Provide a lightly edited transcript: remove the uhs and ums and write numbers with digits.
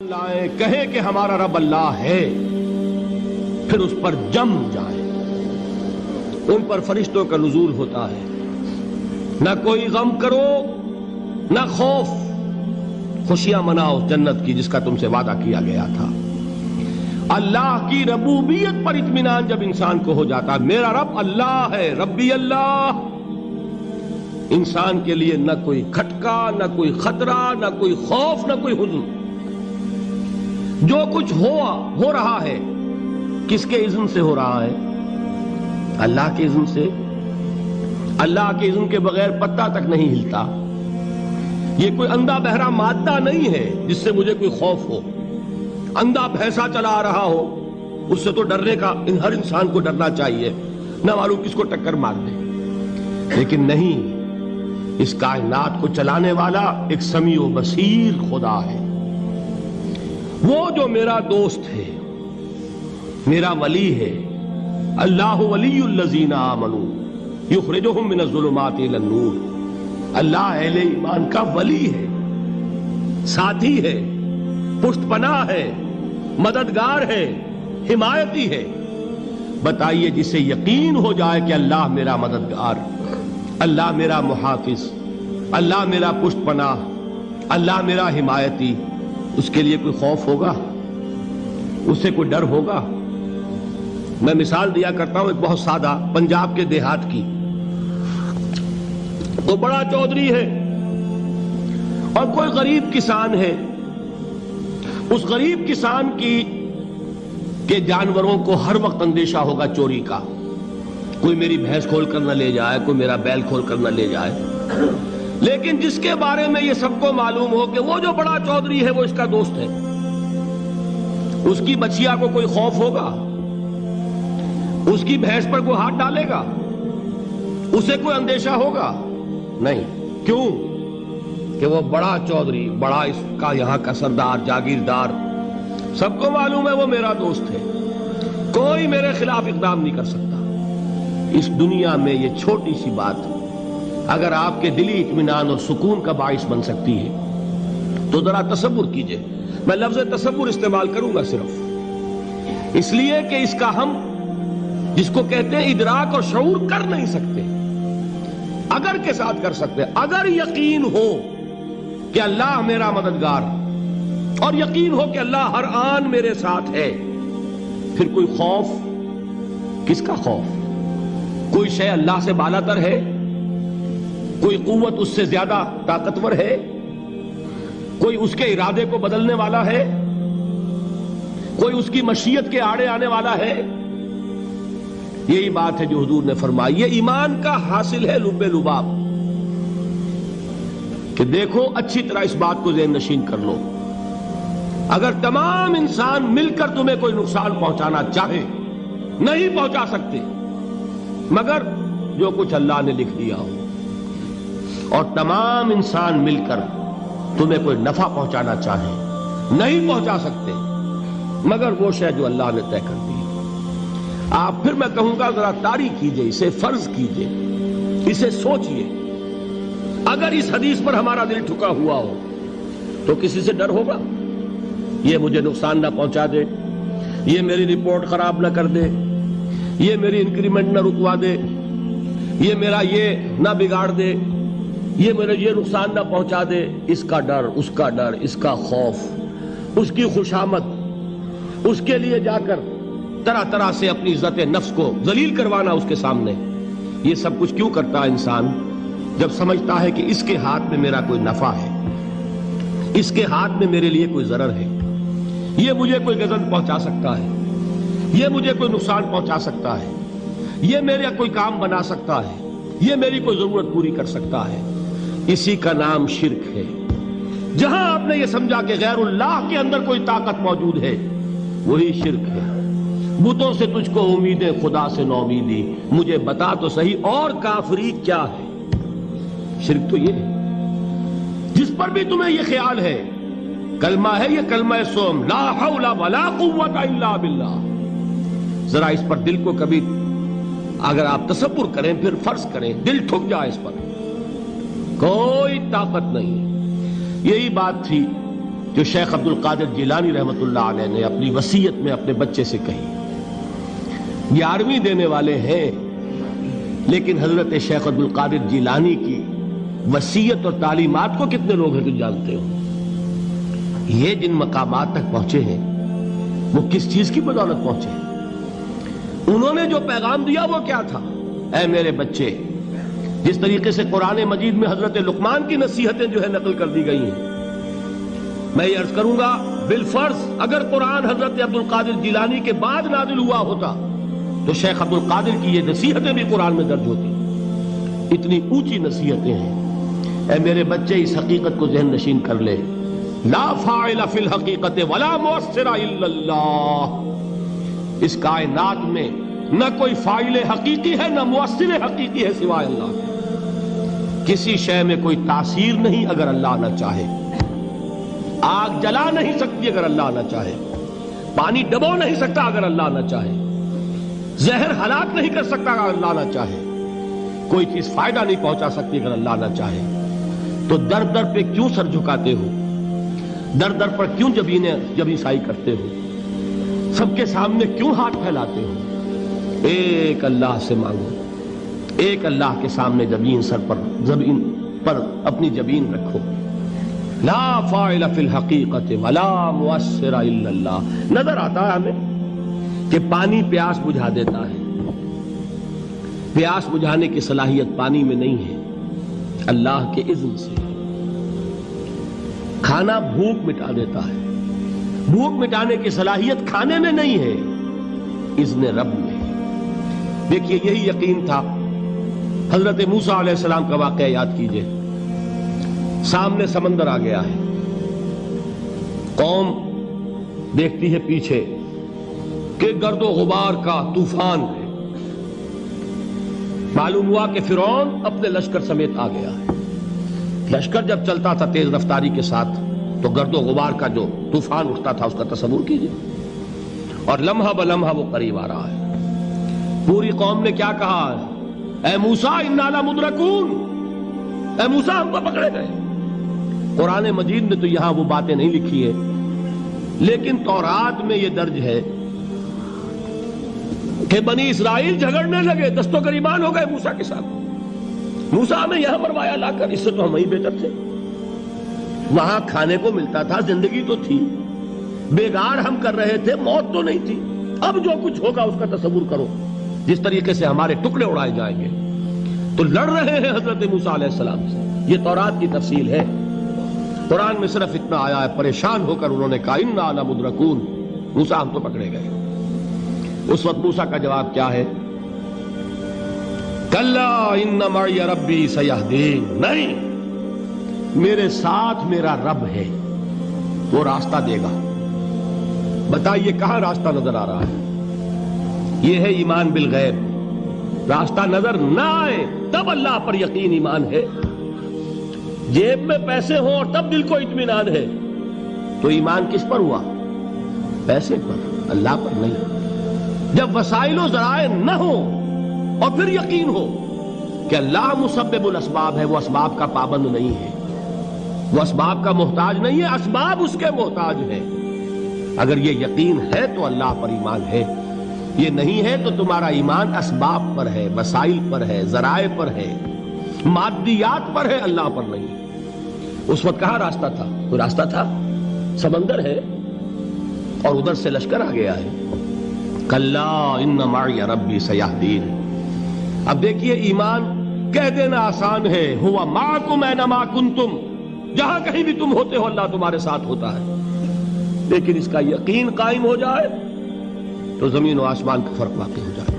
لائیں کہیں کہ ہمارا رب اللہ ہے، پھر اس پر جم جائیں۔ ان پر فرشتوں کا نزول ہوتا ہے، نہ کوئی غم کرو نہ خوف، خوشیاں مناؤ جنت کی جس کا تم سے وعدہ کیا گیا تھا۔ اللہ کی ربوبیت پر اطمینان جب انسان کو ہو جاتا ہے، میرا رب اللہ ہے، ربی اللہ، انسان کے لیے نہ کوئی کھٹکا، نہ کوئی خطرہ، نہ کوئی خوف، نہ کوئی حزن۔ جو کچھ ہو رہا ہے کس کے اذن سے ہو رہا ہے؟ اللہ کے اذن سے۔ اللہ کے اذن کے بغیر پتا تک نہیں ہلتا۔ یہ کوئی اندھا بہرا مادہ نہیں ہے جس سے مجھے کوئی خوف ہو۔ اندھا بھینسا چلا آ رہا ہو اس سے تو ڈرنے کا ہر انسان کو ڈرنا چاہیے، نہ معلوم کس کو ٹکر مار دے۔ لیکن نہیں، اس کائنات کو چلانے والا ایک سمیع و بصیر خدا ہے۔ وہ جو میرا دوست ہے، میرا ولی ہے۔ اللہ ولی الذین آمنوا یخرجہم من الظلمات الی النور۔ اللہ اہل ایمان کا ولی ہے، ساتھی ہے، پشت پناہ ہے، مددگار ہے، حمایتی ہے۔ بتائیے جسے یقین ہو جائے کہ اللہ میرا مددگار، اللہ میرا محافظ، اللہ میرا پشت پناہ، اللہ میرا حمایتی، اس کے لیے کوئی خوف ہوگا؟ اس سے کوئی ڈر ہوگا؟ میں مثال دیا کرتا ہوں ایک بہت سادہ، پنجاب کے دیہات کی۔ وہ بڑا چودھری ہے اور کوئی غریب کسان ہے۔ اس غریب کسان کے جانوروں کو ہر وقت اندیشہ ہوگا چوری کا، کوئی میری بھینس کھول کر نہ لے جائے، کوئی میرا بیل کھول کر نہ لے جائے۔ لیکن جس کے بارے میں یہ سب کو معلوم ہو کہ وہ جو بڑا چودھری ہے وہ اس کا دوست ہے، اس کی بچیا کو کوئی خوف ہوگا؟ اس کی بھینس پر کوئی ہاتھ ڈالے گا؟ اسے کوئی اندیشہ ہوگا؟ نہیں۔ کیوں؟ کہ وہ بڑا چودھری، بڑا اس کا یہاں کا سردار، جاگیردار، سب کو معلوم ہے وہ میرا دوست ہے، کوئی میرے خلاف اقدام نہیں کر سکتا۔ اس دنیا میں یہ چھوٹی سی بات اگر آپ کے دلی اطمینان اور سکون کا باعث بن سکتی ہے تو ذرا تصور کیجئے۔ میں لفظ تصور استعمال کروں گا صرف اس لیے کہ اس کا ہم جس کو کہتے ہیں ادراک اور شعور کر نہیں سکتے، اگر کے ساتھ کر سکتے۔ اگر یقین ہو کہ اللہ میرا مددگار اور یقین ہو کہ اللہ ہر آن میرے ساتھ ہے، پھر کوئی خوف؟ کس کا خوف؟ کوئی شے اللہ سے بالا تر ہے؟ کوئی قوت اس سے زیادہ طاقتور ہے؟ کوئی اس کے ارادے کو بدلنے والا ہے؟ کوئی اس کی مشیت کے آڑے آنے والا ہے؟ یہی بات ہے جو حضور نے فرمائی۔ یہ ایمان کا حاصل ہے لب لباب، کہ دیکھو اچھی طرح اس بات کو ذہن نشین کر لو، اگر تمام انسان مل کر تمہیں کوئی نقصان پہنچانا چاہے نہیں پہنچا سکتے مگر جو کچھ اللہ نے لکھ دیا ہو، اور تمام انسان مل کر تمہیں کوئی نفع پہنچانا چاہے نہیں پہنچا سکتے مگر وہ شے جو اللہ نے طے کر دی۔ آپ پھر میں کہوں گا ذرا طاری کیجئے، اسے فرض کیجئے، اسے سوچئے۔ اگر اس حدیث پر ہمارا دل ٹھکا ہوا ہو تو کسی سے ڈر ہوگا؟ یہ مجھے نقصان نہ پہنچا دے، یہ میری رپورٹ خراب نہ کر دے، یہ میری انکریمنٹ نہ رکوا دے، یہ میرا یہ نہ بگاڑ دے، یہ میرے یہ نقصان نہ پہنچا دے۔ اس کا ڈر، اس کا ڈر، اس کا خوف، اس کی خوشامد، اس کے لیے جا کر طرح طرح سے اپنی عزت نفس کو ذلیل کروانا اس کے سامنے، یہ سب کچھ کیوں کرتا ہے انسان؟ جب سمجھتا ہے کہ اس کے ہاتھ میں میرا کوئی نفع ہے، اس کے ہاتھ میں میرے لیے کوئی ضرر ہے، یہ مجھے کوئی غضب پہنچا سکتا ہے، یہ مجھے کوئی نقصان پہنچا سکتا ہے، یہ میرا کوئی کام بنا سکتا ہے، یہ میری کوئی ضرورت پوری کر سکتا ہے، اسی کا نام شرک ہے۔ جہاں آپ نے یہ سمجھا کہ غیر اللہ کے اندر کوئی طاقت موجود ہے وہی شرک ہے۔ بتوں سے تجھ کو امیدیں، خدا سے نومیدی، مجھے بتا تو صحیح اور کافری کیا ہے؟ شرک تو یہ ہے۔ جس پر بھی تمہیں یہ خیال ہے، کلمہ ہے یہ کلمہ سوم، لا حول ولا قوت الا باللہ، ذرا اس پر دل کو کبھی اگر آپ تصور کریں، پھر فرض کریں، دل ٹھک جائے اس پر، کوئی طاقت نہیں۔ یہی بات تھی جو شیخ عبد القادر جیلانی رحمۃ اللہ علیہ نے اپنی وصیت میں اپنے بچے سے کہی. 11ویں دینے والے ہیں، لیکن حضرت شیخ عبد القادر جیلانی کی وصیت اور تعلیمات کو کتنے لوگ ہیں تم جانتے ہو؟ یہ جن مقامات تک پہنچے ہیں وہ کس چیز کی بدولت پہنچے ہیں؟ انہوں نے جو پیغام دیا وہ کیا تھا؟ اے میرے بچے، جس طریقے سے قرآن مجید میں حضرت لقمان کی نصیحتیں جو ہے نقل کر دی گئی ہیں، میں یہ عرض کروں گا بالفرض اگر قرآن حضرت عبد القادر جیلانی کے بعد نازل ہوا ہوتا تو شیخ عبد القادر کی یہ نصیحتیں بھی قرآن میں درج ہوتی. اتنی اونچی نصیحتیں ہیں. اے میرے بچے، اس حقیقت کو ذہن نشین کر لے، لا فاعل فی الحقیقت ولا مؤثر الا اللہ. اس کائنات میں نہ کوئی فاعل حقیقی ہے نہ مؤثر حقیقی ہے سوائے اللہ. کسی شے میں کوئی تاثیر نہیں اگر اللہ نہ چاہے. آگ جلا نہیں سکتی اگر اللہ نہ چاہے. پانی ڈبو نہیں سکتا اگر اللہ نہ چاہے. زہر ہلاک نہیں کر سکتا اگر اللہ نہ چاہے. کوئی چیز فائدہ نہیں پہنچا سکتی اگر اللہ نہ چاہے. تو در در پہ کیوں سر جھکاتے ہو؟ در در پر کیوں جبیں سائی کرتے ہو؟ سب کے سامنے کیوں ہاتھ پھیلاتے ہو؟ ایک اللہ سے مانگو. ایک اللہ کے سامنے زمین پر اپنی جبین رکھو. لا فاعل فی الحقیقت ولا مؤثر الا اللہ. نظر آتا ہے ہمیں کہ پانی پیاس بجھا دیتا ہے. پیاس بجھانے کی صلاحیت پانی میں نہیں ہے، اللہ کے اذن سے. کھانا بھوک مٹا دیتا ہے. بھوک مٹانے کی صلاحیت کھانے میں نہیں ہے، اذن رب میں. دیکھیے یہی یقین تھا. حضرت موسیٰ علیہ السلام کا واقعہ یاد کیجئے. سامنے سمندر آ گیا ہے. قوم دیکھتی ہے پیچھے کہ گرد و غبار کا طوفان ہے. معلوم ہوا کہ فرعون اپنے لشکر سمیت آ گیا ہے. لشکر جب چلتا تھا تیز رفتاری کے ساتھ تو گرد و غبار کا جو طوفان اٹھتا تھا اس کا تصور کیجئے. اور لمحہ بلمحہ وہ قریب آ رہا ہے. پوری قوم نے کیا کہا؟ اے موسیٰ انا لمدرکون. اے موسیٰ ہم کو پکڑے گئے. قرآن مجید میں تو یہاں وہ باتیں نہیں لکھی ہے، لیکن تورات میں یہ درج ہے کہ بنی اسرائیل جھگڑنے لگے، دست و گریبان ہو گئے موسیٰ کے ساتھ. موسیٰ ہمیں یہاں مروایا لا کر، اس سے تو ہم ہی بہتر تھے. وہاں کھانے کو ملتا تھا، زندگی تو تھی. بیگار ہم کر رہے تھے، موت تو نہیں تھی. اب جو کچھ ہوگا اس کا تصور کرو، جس طریقے سے ہمارے ٹکڑے اڑائے جائیں گے. تو لڑ رہے ہیں حضرت موسیٰ علیہ السلام سے. یہ تورات کی تفصیل ہے. قرآن میں صرف اتنا آیا ہے، پریشان ہو کر انہوں نے کہا انا لمدرکون. موسیٰ ہم تو پکڑے گئے. اس وقت موسیٰ کا جواب کیا ہے؟ کلا ان معی ربی سیہدین. نہیں، میرے ساتھ میرا رب ہے، وہ راستہ دے گا. بتائیے کہاں راستہ نظر آ رہا ہے؟ یہ ہے ایمان بالغیب. راستہ نظر نہ آئے تب اللہ پر یقین ایمان ہے. جیب میں پیسے ہوں اور تب دل کو اطمینان ہے تو ایمان کس پر ہوا؟ پیسے پر، اللہ پر نہیں. جب وسائل و ذرائع نہ ہو اور پھر یقین ہو کہ اللہ مسبب الاسباب ہے، وہ اسباب کا پابند نہیں ہے، وہ اسباب کا محتاج نہیں ہے، اسباب اس کے محتاج ہے. اگر یہ یقین ہے تو اللہ پر ایمان ہے. یہ نہیں ہے تو تمہارا ایمان اسباب پر ہے، وسائل پر ہے، ذرائع پر ہے، مادیات پر ہے، اللہ پر نہیں. اس وقت کہاں راستہ تھا؟ کوئی راستہ تھا؟ سمندر ہے اور ادھر سے لشکر آ گیا ہے. کلا ان معی ربی سیہدین. اب دیکھیے ایمان کہہ دینا آسان ہے، ہوا معکم اینما کنتم. جہاں کہیں بھی تم ہوتے ہو اللہ تمہارے ساتھ ہوتا ہے. لیکن اس کا یقین قائم ہو جائے تو زمین و آسمان کا فرق واقع ہو جائے.